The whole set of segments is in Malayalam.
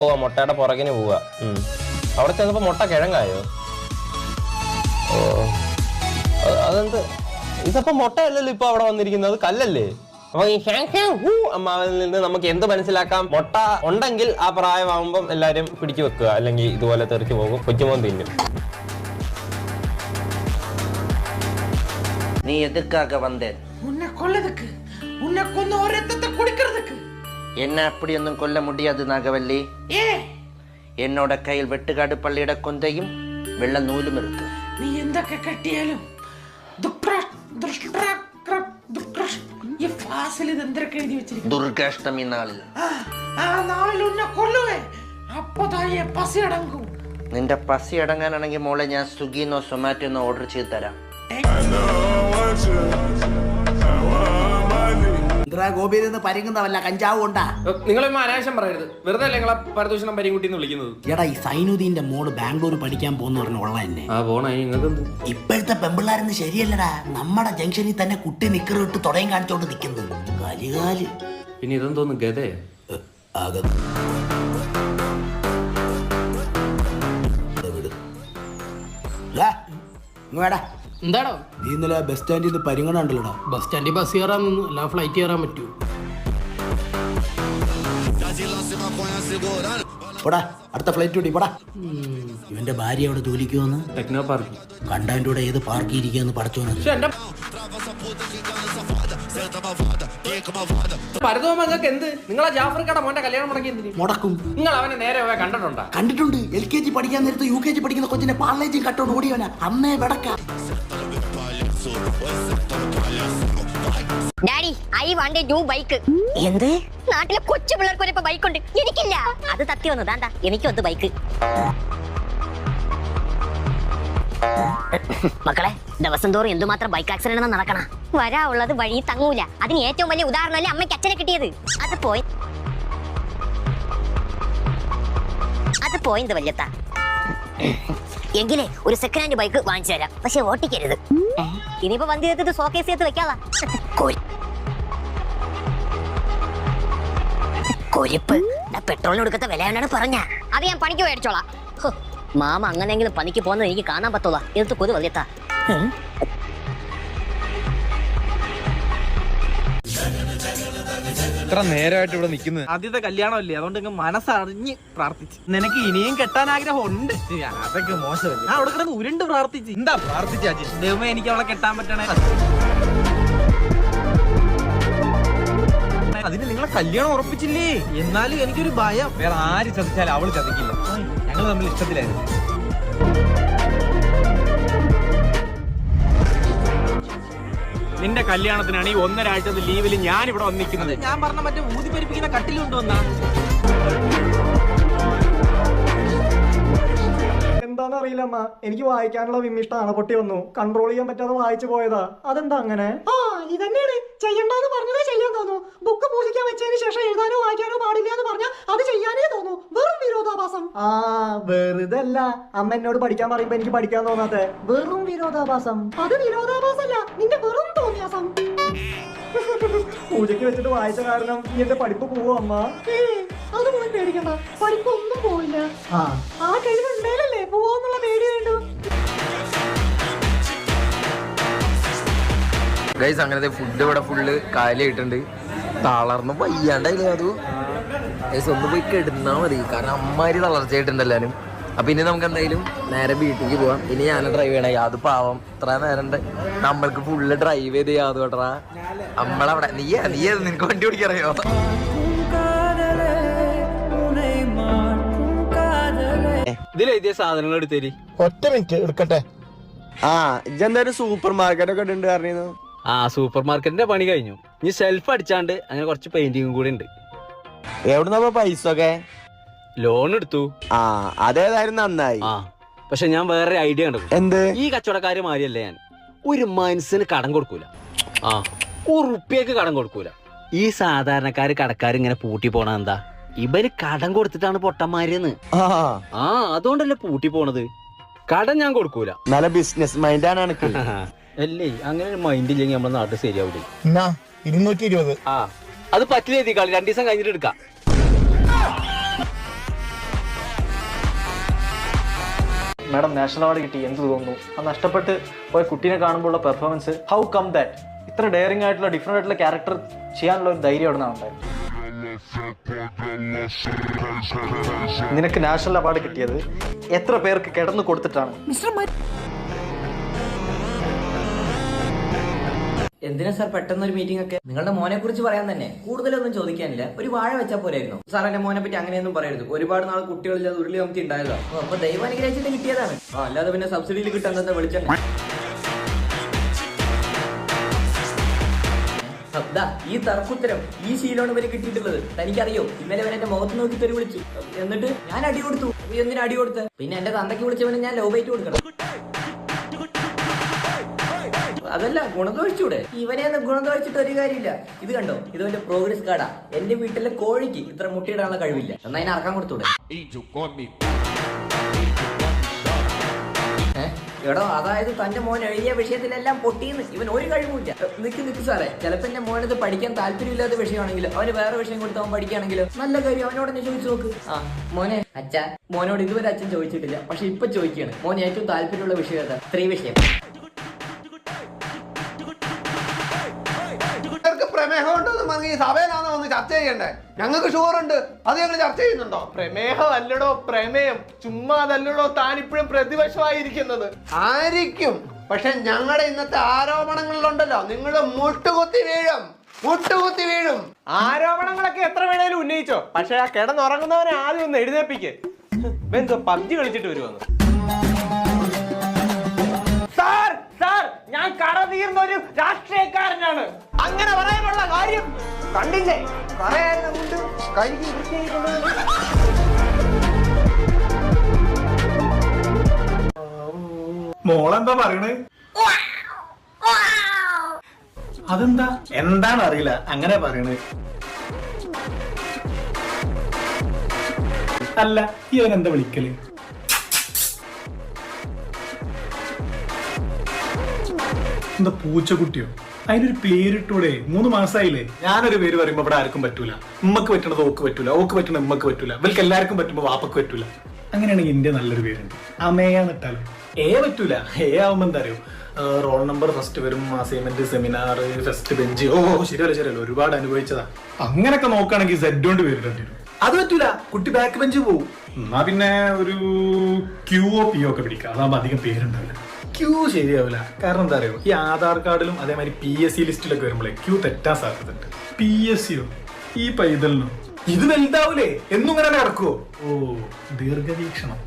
പോവാ, മുട്ടയുടെ പുറകിന് പോവാ. അവിടെ ചെന്നപ്പോ മുട്ട കിഴങ്ങായോ? ഓ അതെന്ത് ഇതപ്പോ മുട്ടയല്ലല്ലോ ഇപ്പൊ അവിടെ വന്നിരിക്കുന്നത്, കല്ലല്ലേ? അപ്പൊ ഈ അമ്മാവിൽ നിന്ന് നമുക്ക് എന്ത് മനസ്സിലാക്കാം? മുട്ട ഉണ്ടെങ്കിൽ ആ പ്രായമാകുമ്പം എല്ലാരും പിടിച്ചു വെക്കുക, അല്ലെങ്കിൽ ഇതുപോലെ തെറിച്ചു പോകും, കൊച്ചുമോൻ തിന്നും. நீ எதுக்காக வந்தேன்? உன்னை கொல்லதுக்கு, உன்னை கொன்னு ஒரு ரத்தத்தை குடிக்கிறதுக்கு. என்ன அப்படி ஒன்றும் கொல்ல முடியாது நாகவல்லி. ஏ என்னோட கையில் வெட்டுக்காடு பள்ளியிட கொந்தையும் வெள்ள நூலும் இருக்கு. നീ എന്തൊക്കെ കെട്ടിയാലും ഈ ഫാസിൽ ഇത് എന്തൊക്കെ എഴുതി വെച്ചിരിക്കുന്നു? ദുർഗാഷ്ടമി നാളിൽ. ആ നാളിൽ ഉന്നെ കൊല്ലുവേ, അപ്പൊ തായെ പസി അടങ്ങും. നിന്റെ പസി അടങ്ങാനാണെങ്കിൽ മോളെ ഞാൻ സ്വിഗ്ഗിന്നോ സൊമാറ്റോന്നോ ഓർഡർ ചെയ്ത് തരാം. ഗോപിയിൽ നിന്ന് പരിങ്ങുന്നവല്ല, കഞ്ചാവ് കൊണ്ടാ. നിങ്ങളൊന്നും അനാവശ്യം പറയരുത്, വെറുതെ അല്ലേ നിങ്ങളെ പരദൂഷണം പരികുട്ടി എന്ന് വിളിക്കുന്നത്? എടാ ഈ സൈനുദ്ദീന്റെ മോള് ബാംഗ്ലൂർ പഠിക്കാൻ പോകുന്ന പറഞ്ഞ ഉള്ള തന്നെ. ഇപ്പോഴത്തെ പെമ്പിള്ളാരെന്ന് ശരിയല്ലടാ, നമ്മുടെ ജംഗ്ഷനിൽ തന്നെ കുട്ടി നിക്കറിട്ട് തുടയും കാണിച്ചോണ്ട് നിൽക്കുന്നു. കലികാല്. പിന്നെ ഇതെന്തോന്ന് ഗതേ? എന്താടോ നീ ഇന്നലെ ബസ് സ്റ്റാൻഡിൽ നിന്ന് പരിഗണണ്ടല്ലോടാ? ബസ് സ്റ്റാൻഡിൽ ബസ് കയറാൻ നിന്ന്, അല്ല ഫ്ലൈറ്റ് കയറാൻ പറ്റൂ? പോടാ, അടുത്ത ഫ്ലൈറ്റ് കൂടി പോടാ. ഇവന്റെ ഭാര്യ അവിടെ ജോലിക്ക് വന്ന് ടെക്നോ പാർക്ക് കണ്ടവന്റെ കൂടെ ഏത് പാർക്കി ഇരിക്കാന്ന് പഠിച്ചോന്ന്. പരതോമങ്ങൾക്ക് എന്ത്? നിങ്ങളെ ജാഫർക്കട മോന്റെ കല്യാണം മുടക്കി എന്തിന് മുടക്കും? നിങ്ങൾ അവനെ നേരെ കണ്ടിട്ടുണ്ടോ? കണ്ടിട്ടുണ്ട്. LKG പഠിക്കാൻ നേരത്ത് UKG പഠിക്കുന്ന കൊച്ചിന്റെ പാർലേജും കട്ടോണ്ട് ഓടിയവനാ. അന്നേ വെടക്ക. Daddy I want a new bike. എന്ത്? നാട്ടിലെ കൊച്ചു പിള്ളേർക്ക് ഒരു ബൈക്ക് ഉണ്ട്, എനിക്കില്ല. അത് തത്തി വന്നു ദാണ്ടാ, എനിക്കും അത് ബൈക്ക്. മക്കളെ, ദിവസം തോറും എന്തുമാത്രം ബൈക്ക് ആക്സിഡന്റ് നടക്കണ. വരാനുള്ളത് വഴി തങ്ങൂല. അതിന് ഏറ്റവും വലിയ ഉദാഹരണമല്ലേ അമ്മയ്ക്ക് അച്ഛനെ കിട്ടിയത്. അത് പോയിന്ത് വല്യത്ത. എങ്കിലേ ഒരു സെക്കൻഡ് ഹാൻഡ് ബൈക്ക് വാങ്ങിച്ചു തരാം, പക്ഷെ ഓട്ടിക്കരുത്. ഇനിയിപ്പോ വണ്ടി എടുത്തിട്ട് ഷോക്കേസ് ചെയ്ത് വെക്കാതാ. കൊരിപ്പ് പെട്രോളിന് കൊടുക്കത്ത വിലയാണ് പറഞ്ഞ. അത് ഞാൻ പണിക്ക് മേടിച്ചോളാം. മാമ അങ്ങനെയെങ്കിലും പണിക്ക് പോകുന്നത് എനിക്ക് കാണാൻ പറ്റൂല. ഇത് കൊതു വല്യത്താ. ഇത്ര നേരമായിട്ട് ഇവിടെ നിൽക്കുന്നത് ആദ്യത്തെ കല്യാണമല്ലേ, അതുകൊണ്ട് മനസ്സറിഞ്ഞ് പ്രാർത്ഥിച്ചു. നിനക്ക് ഇനിയും കെട്ടാൻ ആഗ്രഹം ഉണ്ട്. അതൊക്കെ മോശമല്ലേ? ഞാൻ അവിടെ കിടന്ന് ഉരുണ്ട് പ്രാർത്ഥിച്ചു. എന്താ പ്രാർത്ഥിച്ചാച്ചി? ദൈവമേ എനിക്ക് അവളെ കെട്ടാൻ പറ്റണേ. അതിന് നിങ്ങളെ കല്യാണം ഉറപ്പിച്ചില്ലേ? എന്നാലും എനിക്കൊരു ഭയം. വേറെ ആര് ചതിച്ചാലും അവള് ചതിക്കില്ല. ഞങ്ങൾ തമ്മിൽ ഇഷ്ടത്തിലായിരുന്നു. നിന്റെ കല്യാണത്തിനാണ് ഈ 1.5 ആഴ്ച ലീവിൽ ഞാൻ ഇവിടെ വന്നിരിക്കുന്നത്. ഞാൻ പറഞ്ഞ മറ്റേ ഊതി പരിപ്പിക്കുന്ന കട്ടിലുണ്ടോന്നാ? എന്താണെന്നറിയില്ല അമ്മ, എനിക്ക് വായിക്കാനുള്ള വിമ്മിഷ്ടമാണ്. പൊട്ടി വന്നു, കൺട്രോൾ ചെയ്യാൻ പറ്റാതെ വായിച്ചു പോയതാ. അതെന്താ അങ്ങനെ? ആ ഇതന്നെയാണ് ചെയ്യണ്ടെന്ന് പറഞ്ഞതേ ചെയ്യാൻ തോന്നു. ബുക്ക് പൂജിക്കാൻ വെച്ചതിന് ശേഷം എഴുതാനോ വായിക്കാനോ പാടില്ല എന്ന് പറഞ്ഞാൽ അത് ചെയ്യാനേ തോന്നു. വെറും വിരോധാഭാസം. ആ വെറുതെ അല്ല അമ്മ എന്നോട് പഠിക്കാൻ പറയുമ്പോ എനിക്ക് പഠിക്കാൻ തോന്നാത്ത വെറും വിരോധാഭാസം. അത് വിരോധാഭാസല്ല, നിന്റെ വെറും തോന്നിയാസം. പൂജയ്ക്ക് വെച്ചിട്ട് വായിച്ച കാരണം എന്റെ പഠിപ്പ് പോവോ അമ്മ? അത് പോയി പേടിക്കണ്ട, പഠിപ്പൊന്നും പോവില്ല. ആ കഴിവുണ്ടേലല്ലേ പോവോന്നുള്ള പേടി വേണ്ടു. ഗൈസ്, അങ്ങനത്തെ ഫുഡ് ഇവിടെ ഫുള്ള് കാലിയായിട്ടുണ്ട്. തളർന്ന് വയ്യാണ്ടായില്ലേ അത്? ഗൈസ് ഒന്ന് പോയി കിടന്നാ മതി, കാരണം അമ്മാരി തളർച്ചയായിട്ടുണ്ട് എല്ലാവരും. അപ്പൊ ഇനി നമുക്ക് എന്തായാലും നേരെ വീട്ടിലേക്ക് പോവാം. ഇനി ഞാൻ ഡ്രൈവ് ചെയ്യണേ. അത് പാവം ഇത്ര നേരം നമ്മൾക്ക് ഫുള്ള് ഡ്രൈവ് ചെയ്ത് യാത് കേട്ടാ. നമ്മളവിടെ നീ നിനക്ക് വണ്ടി ഓടിക്കറിയോ? ഇതിലെഴുതിയ സാധനങ്ങൾ എടുത്തേരി. ഒറ്റ മിനിറ്റ് എടുക്കട്ടെ. ഇതെന്തായാലും സൂപ്പർ മാർക്കറ്റ് ഒക്കെ ഉണ്ട് പറഞ്ഞു. സൂപ്പർ മാർക്കറ്റിന്റെ പണി കഴിഞ്ഞു. ഇനി സെൽഫ് അടിച്ചാണ്ട് അങ്ങനെ കുറച്ച് പെയിന്റിങ്ങും കൂടി ഉണ്ട്. എവിടുന്ന പൈസ ഒക്കെ? ലോൺ എടുത്തു. അതേതായാലും നന്നായി. പക്ഷെ ഞാൻ വേറെ ഐഡിയ കണ്ടു. എന്ത്? ഈ കച്ചവടക്കാര് മാറിയല്ലേ ഞാൻ. ഒരു മനസ്സിന് കടം കൊടുക്കൂല, ഉറുപ്പ്യക്ക് കടം കൊടുക്കൂല. ഈ സാധാരണക്കാര് കടക്കാർ ഇങ്ങനെ പൂട്ടി പോണ എന്താ? ഇവര് കടം കൊടുത്തിട്ടാണ് പൊട്ടന്മാരെന്ന്. അതുകൊണ്ടല്ലേ പൂട്ടി പോണത്. കടം ഞാൻ കൊടുക്കൂല. നല്ല ബിസിനസ് മൈൻഡാണ് എനിക്ക്. അല്ലേ, അങ്ങനെ ഒരു മൈൻഡ് ഇല്ലെങ്കിൽ നമ്മുടെ നാട്ടിൽ ശരിയാവൂലേ. 220. അത് പറ്റില്ല. കളി 2 ദിവസം കഴിഞ്ഞിട്ട് എടുക്കാം. മാഡം നാഷണൽ അവാർഡ് കിട്ടി, എന്ത് തോന്നുന്നു? ആ നഷ്ടപ്പെട്ട് പോയ കുട്ടീനെ കാണുമ്പോഴുള്ള പെർഫോമൻസ്, ഹൗ കം ദാറ്റ് ഇത്ര ഡെയറിംഗ് ആയിട്ടുള്ള ഡിഫറെൻ്റ് ആയിട്ടുള്ള ക്യാരക്ടർ ചെയ്യാനുള്ള ഒരു ധൈര്യം അവിടെ നിന്നാണ് ഉണ്ടായത്. നിനക്ക് നാഷണൽ അവാർഡ് കിട്ടിയത് എത്ര പേർക്ക് കിടന്നു കൊടുത്തിട്ടാണ്? എന്തിനാ സാർ പെട്ടെന്ന് ഒരു മീറ്റിംഗ് ഒക്കെ? നിങ്ങളുടെ മോനെ കുറിച്ച് പറയാൻ തന്നെ കൂടുതലൊന്നും ചോദിക്കാനില്ല, ഒരു വാഴ വെച്ചാൽ പോരായിരുന്നു. സാർ എന്റെ മോനെ പറ്റി അങ്ങനെയൊന്നും പറയരുത്. ഒരുപാട് നാൾ കുട്ടികളില്ലാതെ ഉരുളി നമുക്ക് ഉണ്ടായതാണ്. അപ്പൊ ദൈവം അനുഗ്രഹിച്ചിട്ട് കിട്ടിയതാണ്. അല്ലാതെ പിന്നെ സബ്സിഡിയിൽ കിട്ടാൻ വിളിച്ചെണ്ണ. ഈ തർക്കുത്തരം ഈ ശീലമാണ് ഇവര് കിട്ടിയിട്ടുള്ളത്. തനിക്കറിയോ, ഇന്നലെ അവൻ എന്റെ മുഖത്ത് നോക്കി തെറി വിളിച്ചു. എന്നിട്ട് ഞാൻ അടി കൊടുത്തു. എന്തിനാ അടി കൊടുത്ത? പിന്നെ എന്റെ തന്തയ്ക്ക് വിളിച്ചവന് ഞാൻ ലവ് ബൈറ്റ് കൊടുക്കണം. അതല്ല, ഗുണം തോഴിച്ചൂടെ? ഇവനെ ഗുണം തോഴിച്ചിട്ട് ഒരു കാര്യമില്ല. ഇത് കണ്ടോ, ഇത് എന്റെ പ്രോഗ്രസ് കാർഡാ. എന്റെ വീട്ടിലെ കോഴിക്ക് ഇത്ര മുട്ടയിടാനുള്ള കഴിവില്ല. എന്നാ അതിനെ അറക്കാൻ കൊടുത്തൂടെ? എടോ, അതായത് തന്റെ മോൻ എഴുതിയ വിഷയത്തിലെല്ലാം പൊട്ടിയെന്ന്. ഇവൻ ഒരു കഴിവുമില്ല. നിക്ക് സാറേ, ചിലപ്പോ എന്റെ മോനത് പഠിക്കാൻ താല്പര്യമില്ലാത്ത വിഷയമാണെങ്കിലോ, അവന് വേറെ വിഷയം കൊടുത്ത് അവൻ പഠിക്കുകയാണെങ്കിലോ നല്ല കാര്യം. അവനോട് തന്നെ ചോദിച്ചു നോക്ക്. ആ മോനെ, അച്ഛ മോനോട് ഇതുവരെ അച്ഛൻ ചോദിച്ചിട്ടില്ല, പക്ഷെ ഇപ്പൊ ചോദിക്കുകയാണ്. മോൻ ഏറ്റവും താല്പര്യമുള്ള വിഷയം ഏതാ? സ്ത്രീ വിഷയം. സഭയിലാണോ ഒന്ന് ചർച്ച ചെയ്യണ്ടേ? ഞങ്ങൾക്ക് ഷുഗറുണ്ട്, അത് ഞങ്ങൾ ചർച്ച ചെയ്യുന്നുണ്ടോ? പ്രമേഹം അല്ലടോ, പ്രമേയം. ചുമ്മാ അതല്ലടോ താൻ ഇപ്പോഴും പ്രതിപക്ഷമായിരിക്കുന്നത്. ആയിരിക്കും, പക്ഷെ ഞങ്ങളുടെ ഇന്നത്തെ ആരോപണങ്ങളിലുണ്ടല്ലോ, നിങ്ങൾ മുട്ടുകുത്തി വീഴും. ആരോപണങ്ങളൊക്കെ എത്ര വേണേലും ഉന്നയിച്ചോ, പക്ഷെ ആ കിടന്നുറങ്ങുന്നവനെ ആദ്യം ഒന്ന് എഴുന്നേപ്പിക്ക്. എന്തോ പബ്ജി കളിച്ചിട്ട് വരുവാന്ന്. സാർ, ഞാൻ കട തീർന്ന ഒരു രാഷ്ട്രീയക്കാരനാണ്. അങ്ങനെ പറയാനുള്ള കാര്യം കണ്ടില്ലേ? മോളെന്താ പറയണേ? അതെന്താ? എന്താണ് അറിയില്ല, അങ്ങനെ പറയണേ. അല്ല, ഇവനെന്താ വിളിക്കല്? എന്താ പൂച്ചക്കുട്ടിയോ? അതിനൊരു പേരിട്ടൂടെ? 3 മാസമായില്ലേ? ഞാനൊരു പേര് പറയുമ്പോ ഇവിടെ ആർക്കും പറ്റൂല. ഉമ്മക്ക് പറ്റണത് ഓക്ക് പറ്റൂല, ഓക്ക് പറ്റണത് ഉമ്മക്ക് പറ്റൂല, ഇവർക്ക് എല്ലാവർക്കും പറ്റുമ്പോ വാപ്പക്ക് പറ്റൂല. അങ്ങനെയാണെങ്കിൽ ഇന്ത്യ നല്ലൊരു പേരുണ്ട്, അമേയാന്നിട്ടാലോ? പറ്റൂല. ആവുമ്പോ എന്താ അറിയോ, റോൾ നമ്പർ ഫസ്റ്റ് വരും, അസൈൻമെന്റ്, സെമിനാർ, ഫസ്റ്റ് ബെഞ്ച്. ശരിയല്ല, ഒരുപാട് അനുഭവിച്ചതാ. അങ്ങനെയൊക്കെ നോക്കുകയാണെങ്കിൽ സെഡ് കൊണ്ട് പേരിടേണ്ടി വരും. അത് പറ്റൂല, കുട്ടി ബാക്ക് ബെഞ്ച് പോവും. എന്നാ പിന്നെ ഒരു QO PO ഒക്കെ പിടിക്കാം, അതാകുമ്പോ അധികം പേരുണ്ടാവില്ല. ക്യൂ ശരിയാവില്ല. കാരണം എന്താ അറിയോ, ഈ ആധാർ കാർഡിലും അതേമാതിരി PSC ലിസ്റ്റിലൊക്കെ വരുമ്പോഴേ ക്യൂ തെറ്റാൻ സാധ്യതയുണ്ട്. PSCയോ ഈ പൈതലിനോ ഇത് വലുതാവൂലേ? എന്നും ഇങ്ങനെ കിടക്കുവോ? ദീർഘവീക്ഷണം.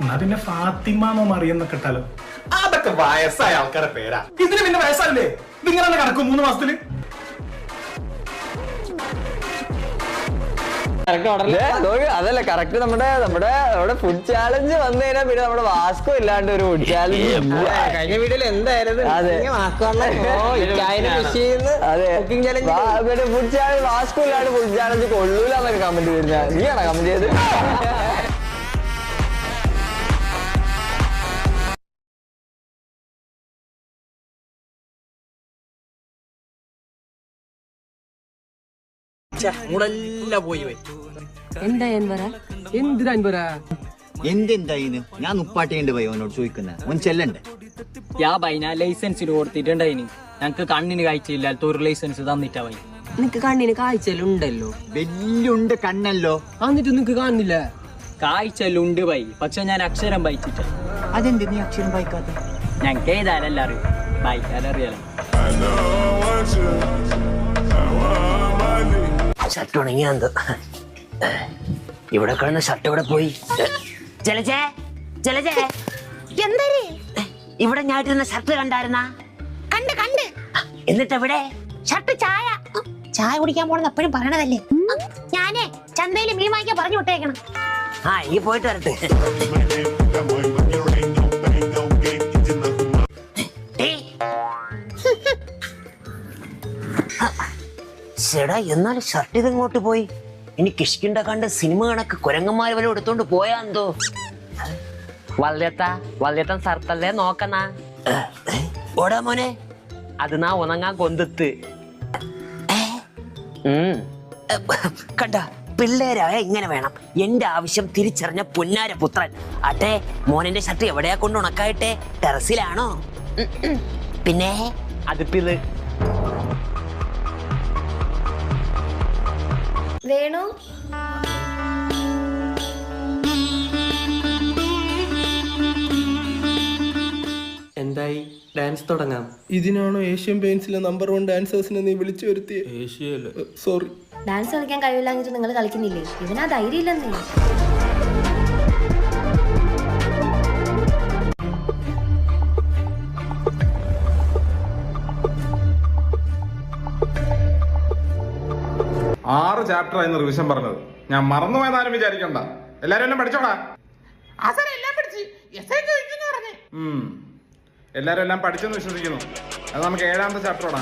എന്നാ പിന്നെ ഫാത്തിമ മറിയെന്നൊക്കെ ഇട്ടാലോ? അതൊക്കെ വയസ്സായ ആൾക്കാരെ പേരാ. ഇതിന് പിന്നെ വയസ്സാവില്ലേ? ഇതിങ്ങനെ കിടക്കും 3 മാസത്തില്. അതല്ല കറക്റ്റ്. നമ്മുടെ ഫുഡ് ചാലഞ്ച് വന്നു കഴിഞ്ഞാൽ പിന്നെ നമ്മുടെ വാസ്കോ ഇല്ലാണ്ട് ഒരു ഫുഡ് ചാലഞ്ച് കഴിഞ്ഞ വീഡിയോയിൽ എന്തായാലും ഫുഡ് ചാലഞ്ച് വാസ്കോ ഇല്ലാണ്ട് ഫുഡ് ചാലഞ്ച് കൊള്ളൂല എന്നൊക്കെ കമന്റ് വരുന്ന. നീയാണോ കമന്റ് ചെയ്ത്? എന്തെന്തായിന്? ഞാൻ ഉപ്പാട്ടേണ്ട് പോയി അവനോട് ചോദിക്കുന്ന ഓൻ ചെല്ലണ്ടേ? ലൈസൻസിന് കൊടുത്തിട്ടുണ്ടായിന്. ഞങ്ങക്ക് കണ്ണിന് കാഴ്ചയില്ലാത്ത ഒരു ലൈസൻസ് തന്നിട്ടാ പോയി. നിനക്ക് കണ്ണിന് കാഴ്ചയിലുണ്ടല്ലോ. വെല്ലുണ്ട് കണ്ണല്ലോ, എന്നിട്ട് നിനക്ക് കാണുന്നില്ല? കാഴ്ചയിലുണ്ട് പോയി, പക്ഷെ ഞാൻ അക്ഷരം വായിച്ചിട്ട. അതെന്ത് നീ അക്ഷരം വായിക്കാത്ത? ഞങ്ങൾക്ക് എഴുതാനല്ല അറിയും, വായിക്കാനറിയാലോ. ഷർട്ട് ഉണങ്ങിയ ഇവിടെ കിടന്ന ഷർട്ട് ഇവിടെ പോയി. എന്താ ഇവിടെ ഞാട്ടിരുന്ന ഷർട്ട് കണ്ടായിരുന്ന? കണ്ട്. എന്നിട്ട് എവിടെ ഷർട്ട്? ചായ കുടിക്കാൻ പോണെന്ന് എപ്പോഴും പറയണതല്ലേ. ഞാനേ ചന്തയില് മീൻ വാങ്ങിക്കാൻ പറഞ്ഞു വിട്ടേക്കണം. ഈ പോയിട്ട് വരട്ടെ. ചേടാ, എന്നാലും ഷർട്ട് ഇതെങ്ങോട്ട് പോയി? ഇനി കിഷ്കിണ്ട കണ്ട് സിനിമ കണക്ക് കുരങ്ങന്മാര് വല്ല എടുത്തോണ്ട് പോയാ എന്തോ. വല്യത്തൻ സർത്തല്ലേ നോക്കണ. ഓടാ മോനെ, അത് നാ ഉണങ്ങാൻ കൊന്തത്ത് കണ്ട പിള്ളേരായ ഇങ്ങനെ വേണം. എന്റെ ആവശ്യം തിരിച്ചറിഞ്ഞ പുന്നാര പുത്രൻ. ആട്ടെ, മോനെ ഷർട്ട് എവിടെയാ കൊണ്ട് ഉണക്കായിട്ടെ? ടെറസിലാണോ? പിന്നെ അതിപ്പിത് വേണു എന്തായി? ഡാൻസ് തുടങ്ങാം. ഇതിനാണോ ഏഷ്യൻ പെയിന്റ്സിലെ നമ്പർ 1 ഡാൻസേഴ്സിനെ നീ വിളിച്ചു വരുത്തിയ? ഏഷ്യയില് സോറി. ഡാൻസ് കളിക്കാൻ കഴിവില്ലാഞ്ഞിട്ട് നിങ്ങൾ കളിക്കുന്നില്ലേ? ഇതിനാ ധൈര്യം ഇല്ലെന്നേ. 6 ചാപ്റ്റർ ആയിരുന്നു റിവിഷൻ പറഞ്ഞത്. ഞാൻ മറന്നുപോയെന്നാരും വിചാരിക്കണ്ട. എല്ലാരും എല്ലാം പഠിച്ചോടാ. എല്ലാരും എല്ലാം പഠിച്ചെന്ന് വിശ്വസിക്കുന്നു. അത് നമുക്ക് 7ാമത്തെ ചാപ്റ്ററോടാ.